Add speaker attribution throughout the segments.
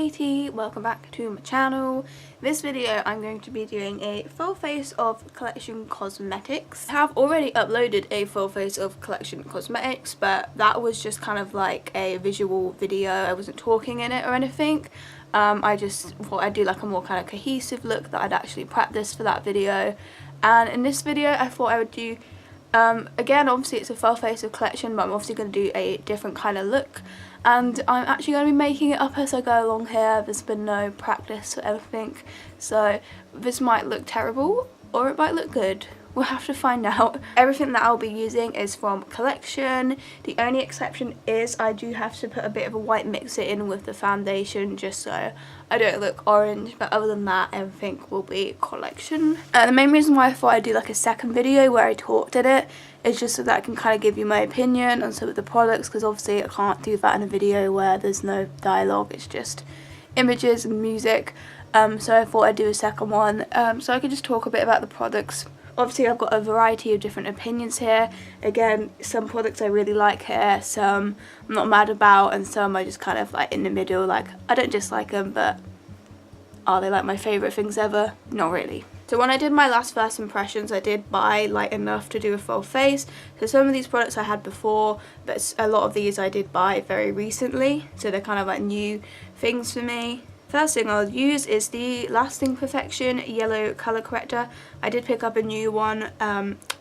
Speaker 1: Katie, welcome back to my channel. In this video I'm going to be doing a full face of collection cosmetics. I have already uploaded a full face of collection cosmetics, but that was just kind of like a visual video. I wasn't talking in it or anything. I just thought I'd do like a more kind of cohesive look, that I'd actually practice for that video. And in this video I thought I would do again, obviously it's a full face of collection, but I'm obviously going to do a different kind of look, and I'm actually going to be making it up as I go along here. There's been no practice or anything, so this might look terrible or it might look good. We'll have to find out. Everything that I'll be using is from collection. The only exception is I do have to put a bit of a white mixer in with the foundation just so I don't look orange, but other than that everything will be collection. The main reason why I thought I'd do like a second video where I talked in it is just so that I can kind of give you my opinion on some of the products, because obviously I can't do that in a video where there's no dialogue, it's just images and music. So I thought I'd do a second one so I could just talk a bit about the products. Obviously I've got a variety of different opinions here. Again, some products I really like here, some I'm not mad about, and some I just kind of like in the middle, like I don't dislike them, but are they like my favourite things ever? Not really. So when I did my last first impressions, I did buy like enough to do a full face. So some of these products I had before, but a lot of these I did buy very recently, so they're kind of like new things for me. First thing I'll use is the Lasting Perfection Yellow Colour Corrector. I did pick up a new one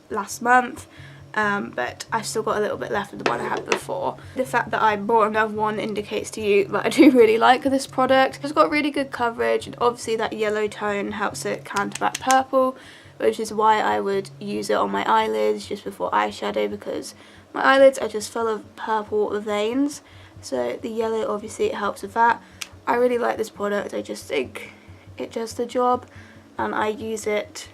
Speaker 1: last month, but I've still got a little bit left of the one I had before. The fact that I bought another one indicates to you that I do really like this product. It's got really good coverage, and obviously that yellow tone helps it counteract purple, which is why I would use it on my eyelids just before eyeshadow, because my eyelids are just full of purple veins. So the yellow, obviously it helps with that. I really like this product. I just think it does the job, and I use it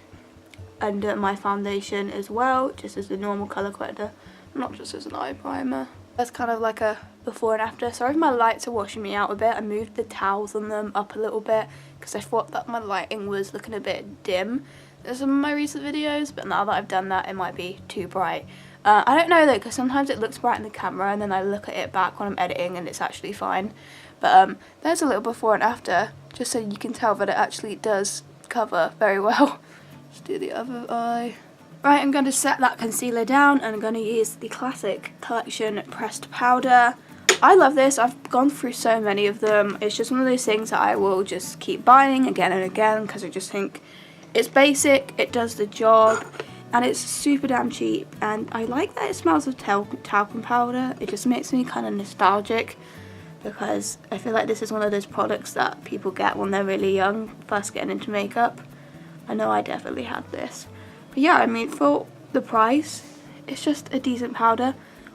Speaker 1: under my foundation as well, just as the normal colour corrector, not just as an eye primer. That's kind of like a before and after. Sorry if my lights are washing me out a bit. I moved the towels on them up a little bit because I thought that my lighting was looking a bit dim in some of my recent videos, but now that I've done that it might be too bright. I don't know though, because sometimes it looks bright in the camera and then I look at it back when I'm editing and it's actually fine. But there's a little before and after, just so you can tell that it actually does cover very well. Let's do the other eye. Right, I'm going to set that concealer down and I'm going to use the classic collection pressed powder. I love this. I've gone through so many of them. It's just one of those things that I will just keep buying again and again because I just think it's basic, it does the job, and it's super damn cheap. And I like that it smells of talcum powder. It just makes me kind of nostalgic, because I feel like this is one of those products that people get when they're really young, first getting into makeup. I know I definitely had this. But yeah, I mean, for the price, it's just a decent powder.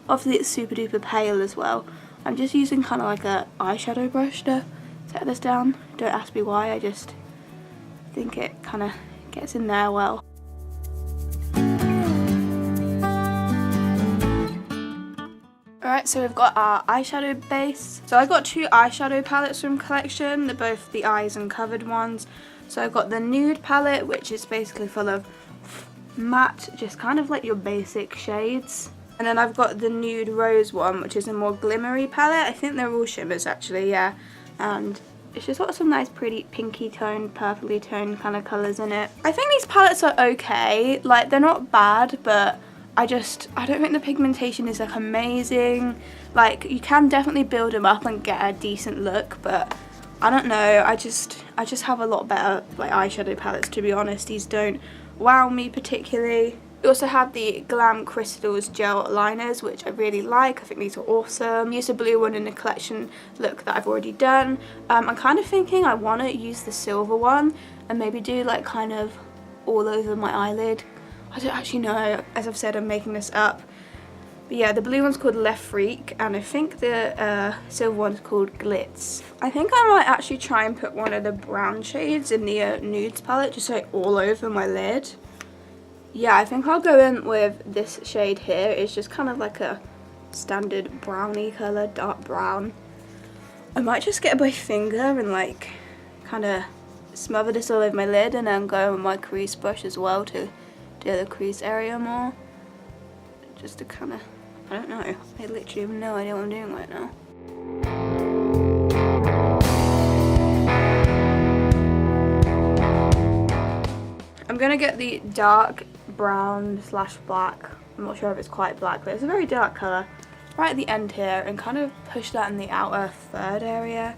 Speaker 1: Obviously it's super duper pale as well. I'm just using kind of like a eyeshadow brush to set this down. Don't ask me why, I just think it kind of gets in there well. Alright, so we've got our eyeshadow base. So I got two eyeshadow palettes from collection. They're both the eyes and covered ones. So I've got the nude palette, which is basically full of matte, just kind of like your basic shades. And then I've got the nude rose one, which is a more glimmery palette. I think they're all shimmers actually, yeah. And it's just got some nice pretty pinky tone, purpley tone kind of colours in it. I think these palettes are okay. Like, they're not bad, but I don't think the pigmentation is like amazing. Like, you can definitely build them up and get a decent look, but I don't know, I just have a lot better like eyeshadow palettes, to be honest. These don't wow me particularly. We also have the Glam Crystals gel liners, which I really like. I think these are awesome. I used a blue one in the collection look that I've already done. I'm kind of thinking I want to use the silver one and maybe do like kind of all over my eyelid. I don't actually know, as I've said, I'm making this up. But yeah, the blue one's called Left Freak, and I think the silver one's called Glitz. I think I might actually try and put one of the brown shades in the nudes palette, just like all over my lid. Yeah, I think I'll go in with this shade here. It's just kind of like a standard brownie colour, dark brown. I might just get my finger and like kind of smother this all over my lid, and then go with my crease brush as well to do the crease area more, just to kind of, I don't know, I literally have no idea what I'm doing right now. going to get the dark brown slash black. I'm not sure if it's quite black, but it's a very dark colour. Right at the end here, and kind of push that in the outer third area.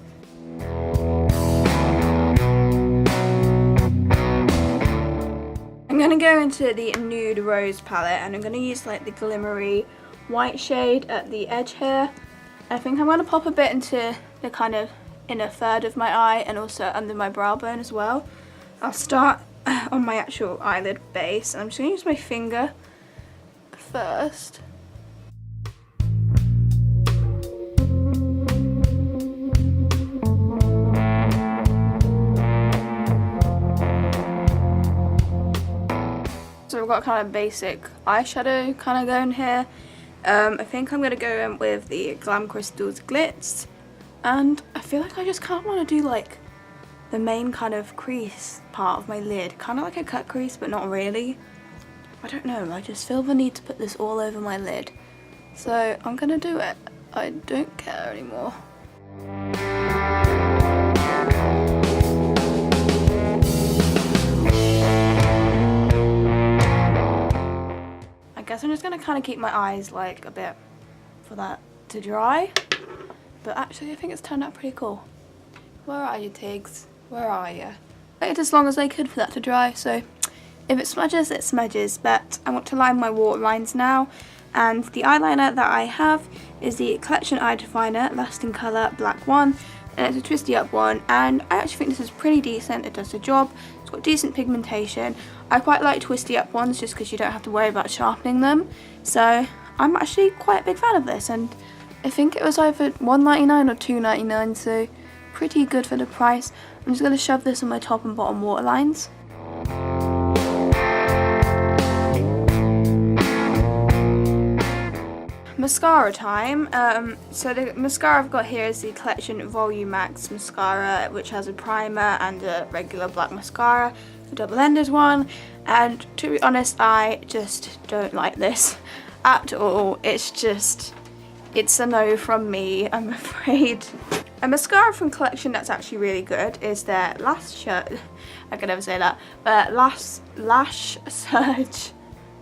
Speaker 1: I'm going to go into the Nude Rose palette, and I'm going to use like the glimmery white shade at the edge here. I think I'm going to pop a bit into the kind of inner third of my eye and also under my brow bone as well. I'll start on my actual eyelid base, and I'm just going to use my finger first. So we've got kind of basic eyeshadow kind of going here. I think I'm going to go in with the Glam Crystals Glitz, and I feel like I just kind of want to do like the main kind of crease part of my lid, kind of like a cut crease but not really. I don't know, I just feel the need to put this all over my lid, so I'm going to do it. I don't care anymore. I guess I'm just going to kind of keep my eyes like a bit for that to dry, but actually I think it's turned out pretty cool. Where are you, Tiggs? Where are you? I waited as long as I could for that to dry, so if it smudges, it smudges, but I want to line my waterlines now, and the eyeliner that I have is the Collection Eye Definer Lasting Colour Black one, and it's a twisty up one, and I actually think this is pretty decent. It does the job. It's got decent pigmentation. I quite like twisty up ones just because you don't have to worry about sharpening them, so I'm actually quite a big fan of this, and I think it was either $1.99 or $2.99, so pretty good for the price. I'm just going to shove this on my top and bottom waterlines. Mascara time. So the mascara I've got here is the Collection Volume Max mascara, which has a primer and a regular black mascara, a double-ended one, and to be honest, I just don't like this at all. It's a no from me, I'm afraid. A mascara from Collection that's actually really good is their I can never say that, but Lash Surge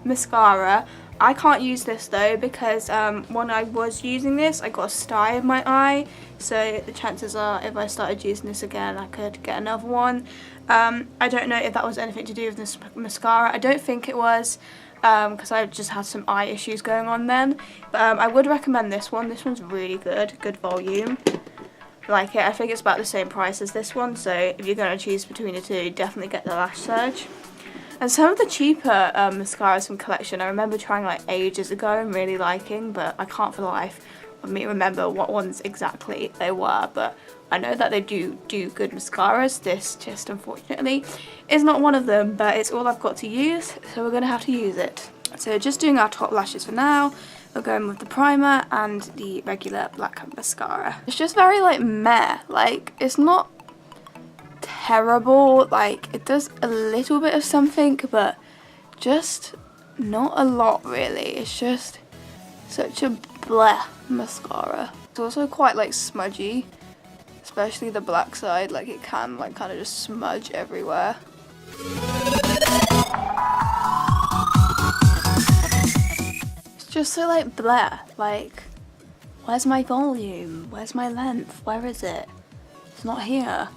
Speaker 1: mascara. I can't use this though because when I was using this I got a sty in my eye, so the chances are if I started using this again I could get another one. I don't know if that was anything to do with this mascara. I don't think it was, because I just had some eye issues going on then, but I would recommend this one. This one's really good volume. Like it. I think it's about the same price as this one, so if you're going to choose between the two, definitely get the Lash Surge. And some of the cheaper mascaras from Collection I remember trying like ages ago and really liking, but I can't for the life of me remember what ones exactly they were, but I know that they do good mascaras. This just unfortunately is not one of them, but it's all I've got to use, so we're going to have to use it. So just doing our top lashes for now. We're going with the primer and the regular black mascara. It's just very like meh, like it's not terrible, like it does a little bit of something but just not a lot really. It's just such a bleh mascara. It's also quite like smudgy, especially the black side, like it can like kind of just smudge everywhere. It's just so like bleh, like where's my volume, where's my length, where is it? It's not here.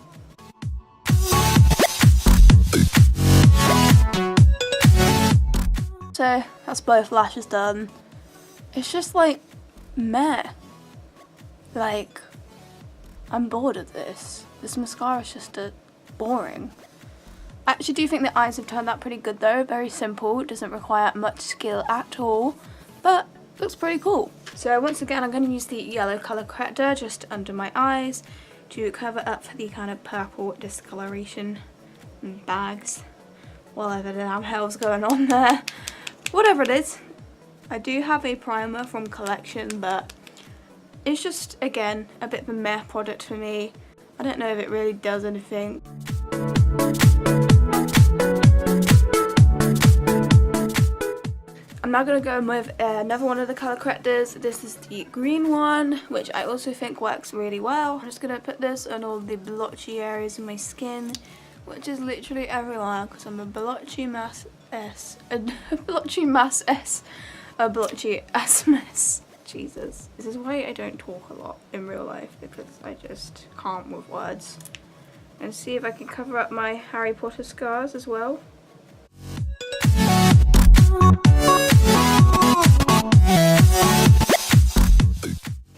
Speaker 1: So that's both lashes done. It's just like meh. Like I'm bored of this. This mascara is just boring. I actually do think the eyes have turned out pretty good though. Very simple, it doesn't require much skill at all, but looks pretty cool. So once again I'm going to use the yellow colour corrector just under my eyes to cover up the kind of purple discoloration and bags, whatever the damn hell's going on there. Whatever it is. I do have a primer from Collection, but it's just, again, a bit of a meh product for me. I don't know if it really does anything. I'm now going to go in with another one of the colour correctors. This is the green one, which I also think works really well. I'm just going to put this on all the blotchy areas of my skin which is literally everywhere because I'm a blotchy mass S. A blotchy mass S. A blotchy S mess. Jesus. This is why I don't talk a lot in real life, because I just can't with words. And see if I can cover up my Harry Potter scars as well.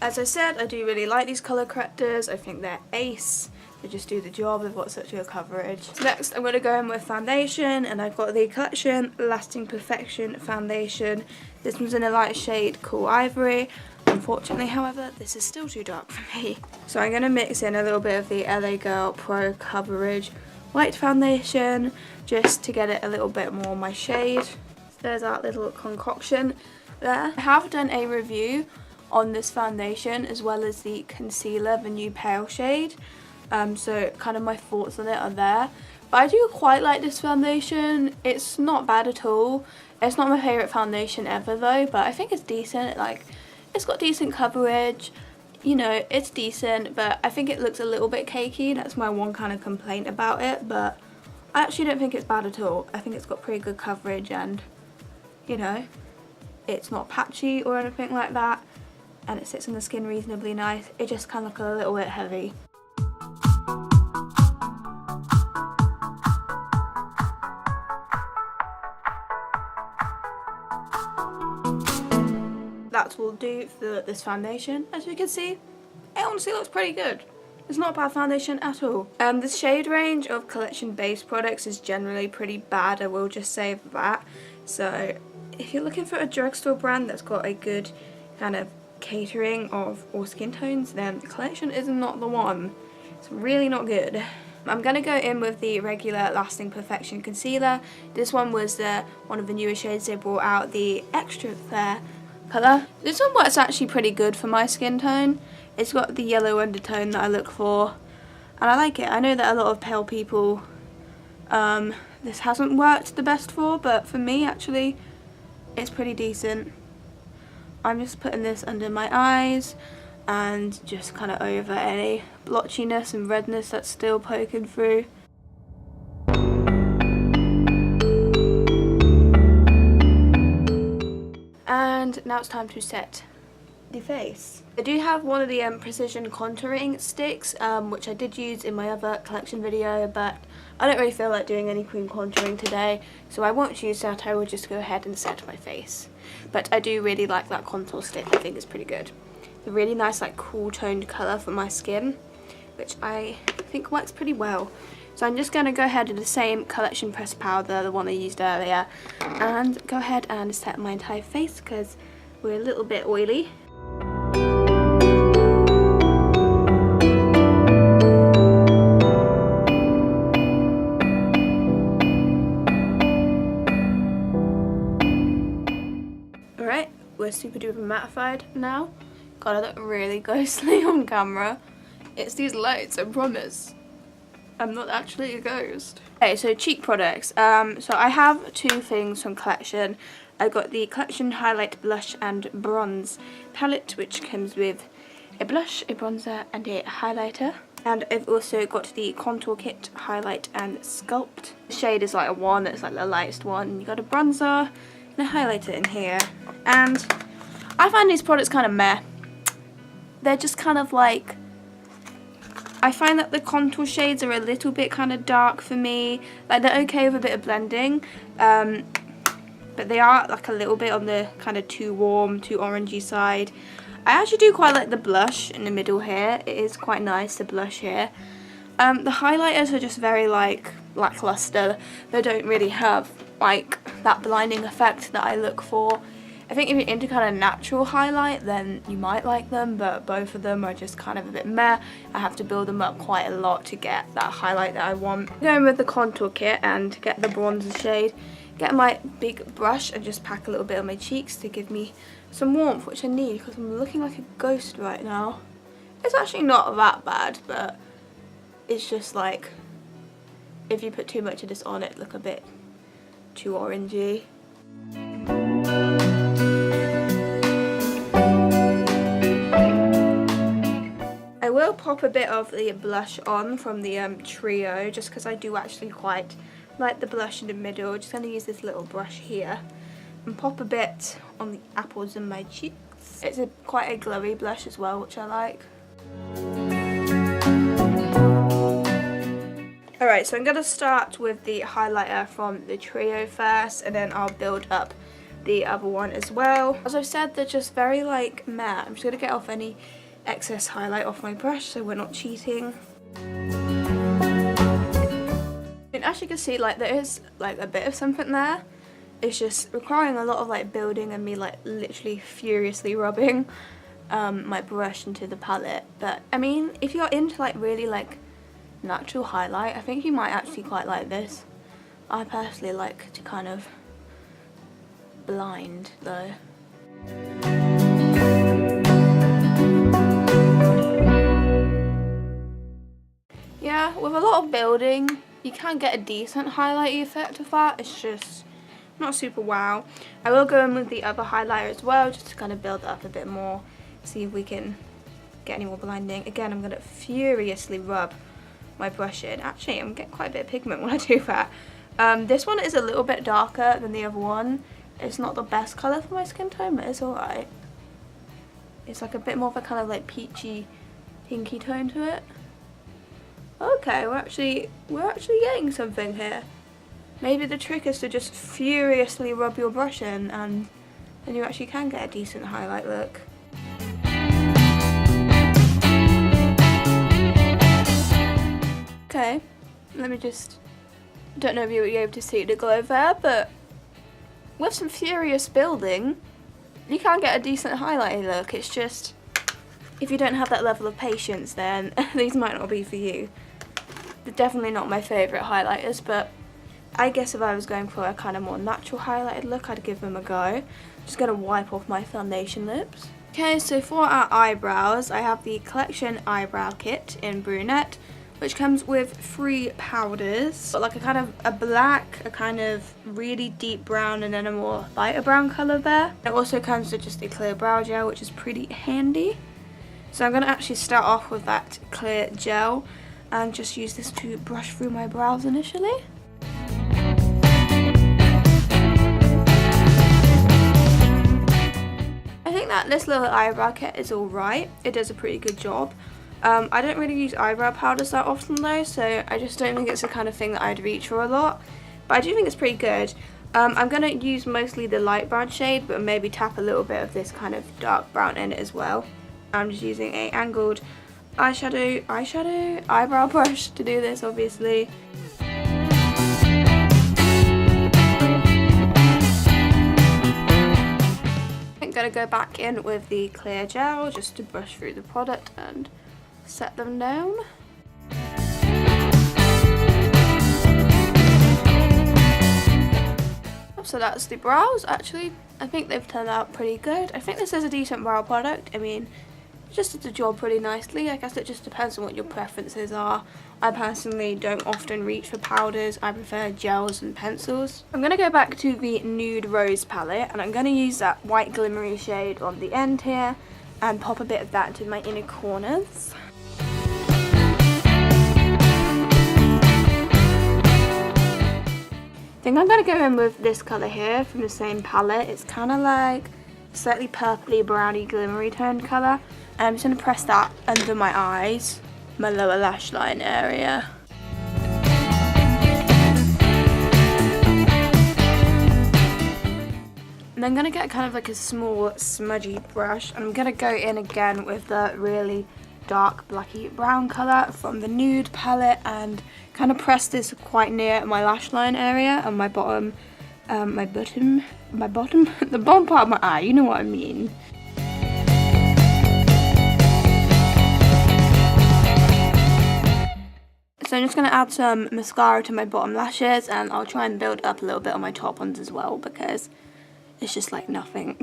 Speaker 1: As I said, I do really like these colour correctors. I think they're ace. They just do the job. They've got such good coverage. So next I'm going to go in with foundation, and I've got the Collection Lasting Perfection foundation. This one's in a light shade Cool Ivory. Unfortunately, however, this is still too dark for me. So I'm going to mix in a little bit of the LA Girl Pro Coverage White Foundation just to get it a little bit more my shade. So there's that little concoction there. I have done a review on this foundation as well as the concealer, the new pale shade. So kind of my thoughts on it are there. But I do quite like this foundation. It's not bad at all. It's not my favourite foundation ever though, but I think it's decent. Like, it's got decent coverage, you know, it's decent, but I think it looks a little bit cakey. That's my one kind of complaint about it, but I actually don't think it's bad at all. I think it's got pretty good coverage, and, you know, it's not patchy or anything like that, and it sits on the skin reasonably nice. It just kind of looks a little bit heavy. That will do for this foundation. As you can see, it honestly looks pretty good. It's not a bad foundation at all. The shade range of Collection base products is generally pretty bad, I will just say that. So if you're looking for a drugstore brand that's got a good kind of catering of all skin tones, then Collection is not the one. It's really not good. I'm going to go in with the regular Lasting Perfection concealer. This one was one of the newer shades they brought out, the Extra Fair colour. This one works actually pretty good for my skin tone. It's got the yellow undertone that I look for, and I like it. I know that a lot of pale people this hasn't worked the best for, but for me actually it's pretty decent. I'm just putting this under my eyes and just kind of over any blotchiness and redness that's still poking through. And now it's time to set the face. I do have one of the precision contouring sticks, which I did use in my other Collection video, but I don't really feel like doing any cream contouring today, so I won't use that. I will just go ahead and set my face. But I do really like that contour stick. I think it's pretty good. A really nice, like, cool toned colour for my skin, which I think works pretty well. So I'm just going to go ahead with the same Collection pressed powder, the one I used earlier, and go ahead and set my entire face because we're a little bit oily. Alright, we're super duper mattified now. God, I look really ghostly on camera. It's these lights, I promise. I'm not actually a ghost. Okay, so cheek products. So I have two things from Collection. I've got the Collection Highlight Blush and Bronze palette, which comes with a blush, a bronzer, and a highlighter. And I've also got the Contour Kit Highlight and Sculpt. The shade is like a 1, it's like the lightest one. You got a bronzer and a highlighter in here. And I find these products kind of meh. They're just kind of like, I find that the contour shades are a little bit kind of dark for me. Like, they're okay with a bit of blending, but they are like a little bit on the kind of too warm, too orangey side. I actually do quite like the blush in the middle here. It is quite nice, the blush here. The highlighters are just very like lackluster. They don't really have like that blinding effect that I look for. I think if you're into kind of natural highlight, then you might like them, but both of them are just kind of a bit meh. I have to build them up quite a lot to get that highlight that I want. I'm going with the contour kit and get the bronzer shade. Get my big brush and just pack a little bit on my cheeks to give me some warmth, which I need because I'm looking like a ghost right now. It's actually not that bad, but it's just like, if you put too much of this on, it look a bit too orangey. I will will pop a bit of the blush on from the trio, just because I do actually quite like the blush in the middle. Just going to use this little brush here and pop a bit on the apples in my cheeks. It's quite a glowy blush as well, which I like. Alright, so I'm going to start with the highlighter from the trio first, and then I'll build up the other one as well. As I've said, they're just very like matte. I'm just going to get off any excess highlight off my brush so we're not cheating. And as you can see, like there is like a bit of something there. It's just requiring a lot of like building and me like literally furiously rubbing my brush into the palette. But I mean, if you're into like really like natural highlight, I think you might actually quite like this. I personally like to kind of blind though. Yeah, with a lot of building you can get a decent highlighty effect of that. It's just not super wow. I will go in with the other highlighter as well, just to kind of build up a bit more, see if we can get any more blinding. Again, I'm going to furiously rub my brush in. Actually, I'm getting quite a bit of pigment when I do that. This one is a little bit darker than the other one. It's not the best colour for my skin tone, but it's alright. It's like a bit more of a kind of like peachy, pinky tone to it. Okay, we're actually getting something here. Maybe the trick is to just furiously rub your brush in, and then you actually can get a decent highlight look. Okay, let me just, don't know if you were able to see the glow there, but with some furious building, you can get a decent highlighting look. It's just, if you don't have that level of patience, then these might not be for you. They're definitely not my favourite highlighters, but I guess if I was going for a kind of more natural highlighted look, I'd give them a go. Just going to wipe off my foundation lips. Okay, so for our eyebrows, I have the Collection Eyebrow Kit in Brunette, which comes with 3 powders. But like a kind of a black, a kind of really deep brown, and then a more lighter brown colour there. It also comes with just a clear brow gel, which is pretty handy. So I'm going to actually start off with that clear gel and just use this to brush through my brows initially. I think that this little eyebrow kit is alright. It does a pretty good job. I don't really use eyebrow powders that often though, so I just don't think it's the kind of thing that I'd reach for a lot. But I do think it's pretty good. I'm going to use mostly the light brown shade, but maybe tap a little bit of this kind of dark brown in it as well. I'm just using a angled eyebrow brush to do this, obviously. I'm going to go back in with the clear gel just to brush through the product and set them down. So that's the brows. Actually, I think they've turned out pretty good. I think this is a decent brow product. I mean, it just did the job pretty nicely. I guess it just depends on what your preferences are. I personally don't often reach for powders. I prefer gels and pencils. I'm going to go back to the Nude Rose palette, and I'm going to use that white glimmery shade on the end here and pop a bit of that into my inner corners. I think I'm going to go in with this colour here from the same palette. It's kind of like slightly purpley, browny, glimmery toned colour. And I'm just going to press that under my eyes, my lower lash line area. And I'm going to get kind of like a small smudgy brush, and I'm going to go in again with the really dark blacky brown colour from the Nude palette and kind of press this quite near my lash line area and the bottom part of my eye, you know what I mean. So I'm just going to add some mascara to my bottom lashes, and I'll try and build up a little bit on my top ones as well because it's just like nothing.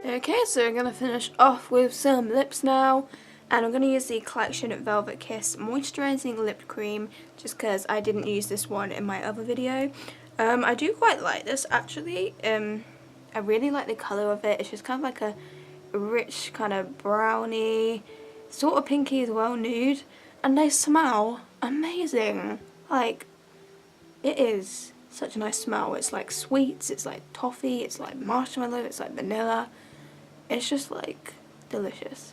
Speaker 1: Okay, so I'm going to finish off with some lips now, And I'm going to use the Collection Velvet Kiss Moisturising Lip Cream just because I didn't use this one in my other video. I do quite like this actually. I really like the colour of it. It's just kind of like a rich kind of brownie, sort of pinky as well, nude. And they smell amazing. Like, it is such a nice smell. It's like sweets, it's like toffee, it's like marshmallow, it's like vanilla. It's just like delicious.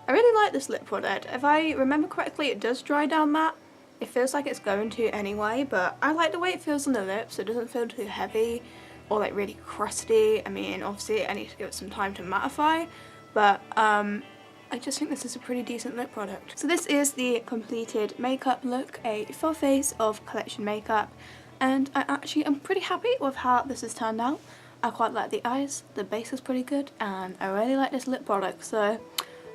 Speaker 1: I really like this lip product. If I remember correctly, it does dry down matte. It feels like it's going to anyway, but I like the way it feels on the lips. It doesn't feel too heavy or like really crusty. I mean, obviously I need to give it some time to mattify, but I just think this is a pretty decent lip product. So this is the completed makeup look, a full face of Collection makeup, and I actually am pretty happy with how this has turned out. I quite like the eyes, the base is pretty good, and I really like this lip product. So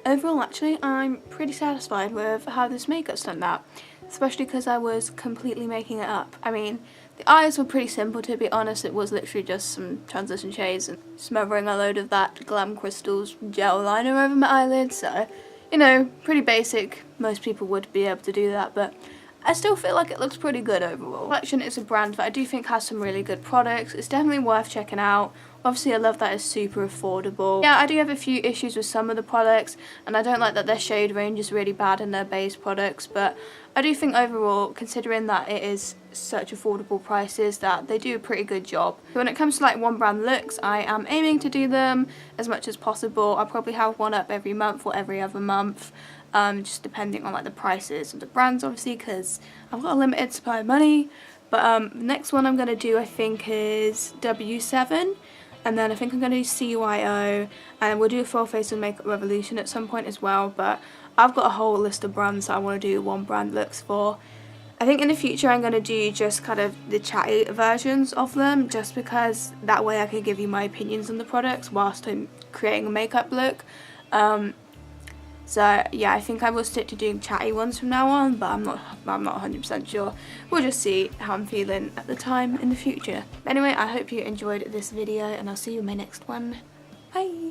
Speaker 1: overall, actually, I'm pretty satisfied with how this makeup's turned out, especially because I was completely making it up. I mean, the eyes were pretty simple, to be honest. It was literally just some transition shades and smothering a load of that Glam Crystals gel liner over my eyelids, so, you know, pretty basic. Most people would be able to do that, but I still feel like it looks pretty good overall. Collection is a brand that I do think has some really good products. It's definitely worth checking out. Obviously, I love that it's super affordable. Yeah, I do have a few issues with some of the products, and I don't like that their shade range is really bad in their base products, but I do think overall, considering that it is such affordable prices, that they do a pretty good job. When it comes to like one brand looks, I am aiming to do them as much as possible. I'll probably have one up every month or every other month, just depending on like the prices of the brands, obviously, because I've got a limited supply of money. But the next one I'm going to do, I think, is W7. And then I think I'm going to do CYO, and we'll do a full face of Makeup Revolution at some point as well, but I've got a whole list of brands that I want to do one brand looks for. I think in the future I'm going to do just kind of the chatty versions of them, just because that way I can give you my opinions on the products whilst I'm creating a makeup look. So yeah, I think I will stick to doing chatty ones from now on, but I'm not 100% sure. We'll just see how I'm feeling at the time in the future. Anyway, I hope you enjoyed this video, and I'll see you in my next one. Bye!